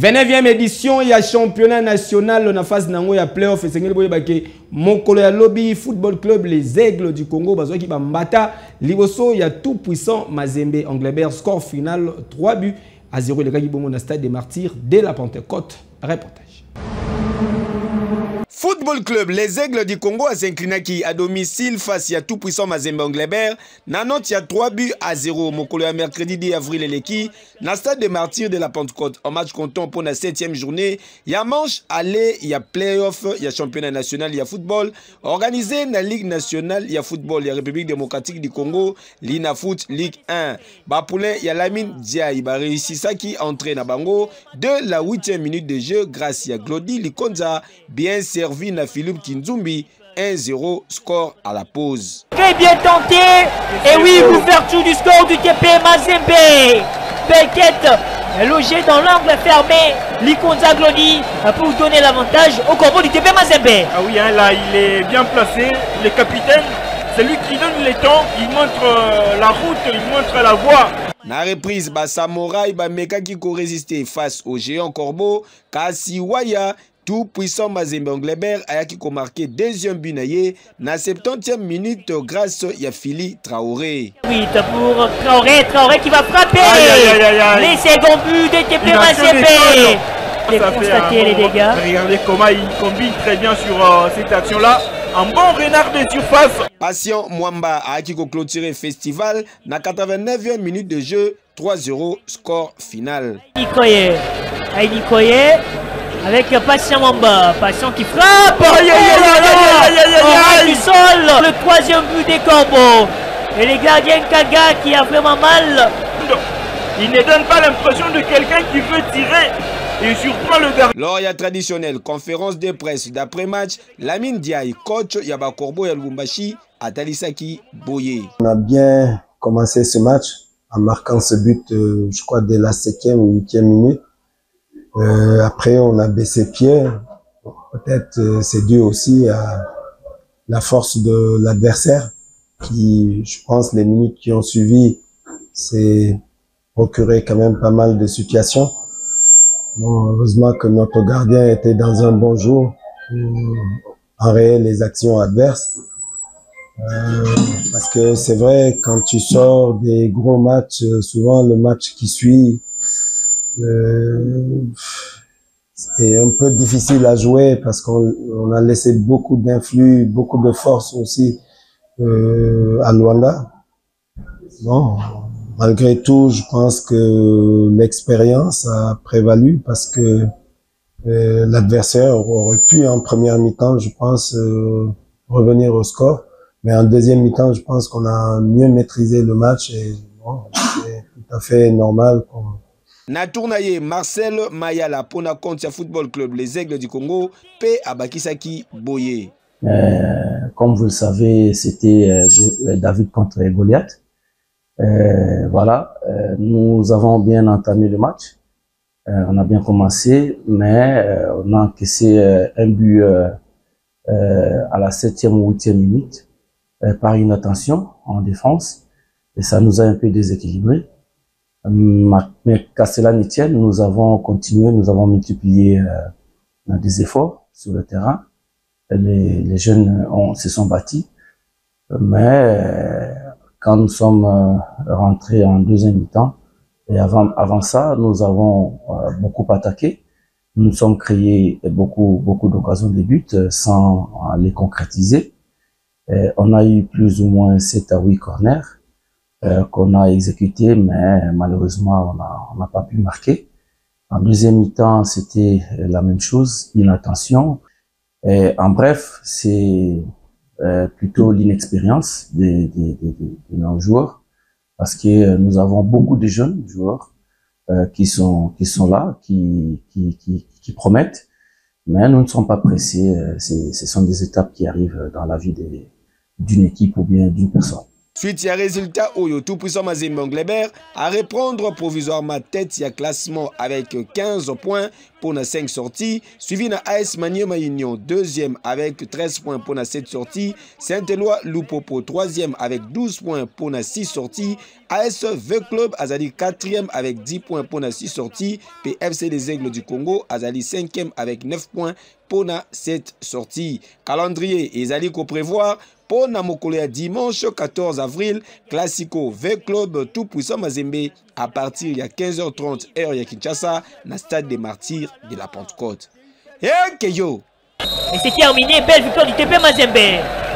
29e édition ya championnat national na phase nango ya playoff esengeli boye bake mokolo ya lobby football club les Aigles du Congo bazwaki bambata liboso ya tout puissant Mazembe Anglebert, score final 3-0 le bongo na stade des Martyrs dès la Pentecôte. Reportage. Football Club Les Aigles du Congo a s'incliné à domicile face à tout puissant Mazembe Anglebert. Na note il y a 3-0 mokolo ya mercredi 10 avril eleki na stade des Martyrs de la Pentecôte en match comptant pour la 7e journée. Il y a manche aller, il y a playoff, il y a championnat national, il y a football organisé na Ligue nationale, il y a football, il y a République démocratique du Congo, l'Ina Foot Ligue 1. Ba poulet, il y a Lamine Diaye ba réussi ça qui entré na bango de la 8e minute de jeu grâce à Glody Likonza bien servi na Philippe Kinzumbi. 1-0 score à la pause. Très bien tenté. Et oui, l'ouverture du score du TP Mazembe. Beckett logé dans l'angle fermé. Likonza Glody pour donner l'avantage au corbeau du TP Mazembe. Ah oui, hein, là il est bien placé. Le capitaine, c'est lui qui donne les temps. Il montre la route, il montre la voie. Na reprise, ba Samouraï, ba Meka qui co résister face au géant corbeau. Kasi Waya. Tout puissant Mazembe Anglebert a qui marqué deuxième but na 70e minute grâce à Fili Traoré. 8 pour Traoré qui va frapper. Les seconds buts de TP Mazembe. J'ai constaté les dégâts. Regardez comment il combine très bien sur cette action-là. Un bon renard de surface. Patient Mwamba a qui clôturé festival na 89e minute de jeu. 3-0 score final. Nikoye. Avec Patient Mwamba, Patient qui frappe. Du sol, le troisième but des Corbeaux. Et les gardiens Kaga qui a vraiment mal. Il ne donne pas l'impression de quelqu'un qui veut tirer. Il surprend le gardien. Lors traditionnelle conférence de presse d'après-match, Lamine Diaye, coach Yaba Corbeau et Lubumbashi, à Talisaki Boye. On a bien commencé ce match en marquant ce but, je crois, dès la 7e ou 8e minute. Après, on a baissé pied. Peut-être c'est dû aussi à la force de l'adversaire qui, je pense, les minutes qui ont suivi, s'est procuré quand même pas mal de situations. Bon, heureusement que notre gardien était dans un bon jour pour enrayer les actions adverses. Parce que c'est vrai, quand tu sors des gros matchs, souvent le match qui suit, c'est un peu difficile à jouer parce qu'on a laissé beaucoup d'influx, beaucoup de force aussi à Luanda. Bon, malgré tout, je pense que l'expérience a prévalu parce que l'adversaire aurait pu en première mi-temps, je pense, revenir au score. Mais en deuxième mi-temps, je pense qu'on a mieux maîtrisé le match et bon, c'est tout à fait normal qu'on... Na tournaye Marcel Mayala pour na compte football club Les Aigles du Congo, P Abakisaki Boye. Comme vous le savez, c'était David contre Goliath. Voilà, nous avons bien entamé le match. On a bien commencé, mais on a encaissé un but à la 7e ou 8e minute par inattention en défense. Et ça nous a un peu déséquilibré. Mais qu'à cela ne tienne, nous avons continué, nous avons multiplié des efforts sur le terrain. Les jeunes se sont bâtis, mais quand nous sommes rentrés en deuxième mi-temps, et avant ça, nous avons beaucoup attaqué. Nous sommes créés beaucoup d'occasions de buts sans les concrétiser. On a eu plus ou moins 7 à 8 corners qu'on a exécuté, mais malheureusement, on n'a pas pu marquer. En deuxième mi-temps, c'était la même chose, inattention. En bref, c'est plutôt l'inexpérience de nos joueurs, parce que nous avons beaucoup de jeunes joueurs qui sont là, qui promettent, mais nous ne sommes pas pressés. Ce sont des étapes qui arrivent dans la vie d'une équipe ou bien d'une personne. Suite à résultat Oyo tout puissant Mazembe Anglebert à reprendre provisoirement tête à classement avec 15 points pour na 5 sorties, suivi na AS Maniema Union deuxième avec 13 points pour na 7 sorties, Saint-Éloi Lupopo troisième avec 12 points pour na 6 sorties, AS V Club azali 4e avec 10 points pour 6 sorties. PFC des Aigles du Congo azali 5e avec 9 points pour 7 sorties. Calendrier ezali ko prévoir pour mokolo ya dimanche 14 avril, Classico V Club tout puissant Mazembe à partir de 15h30 heure ya Kinshasa na stade des Martyrs de la Pentecôte. Et c'est terminé, belle victoire du TP Mazembe.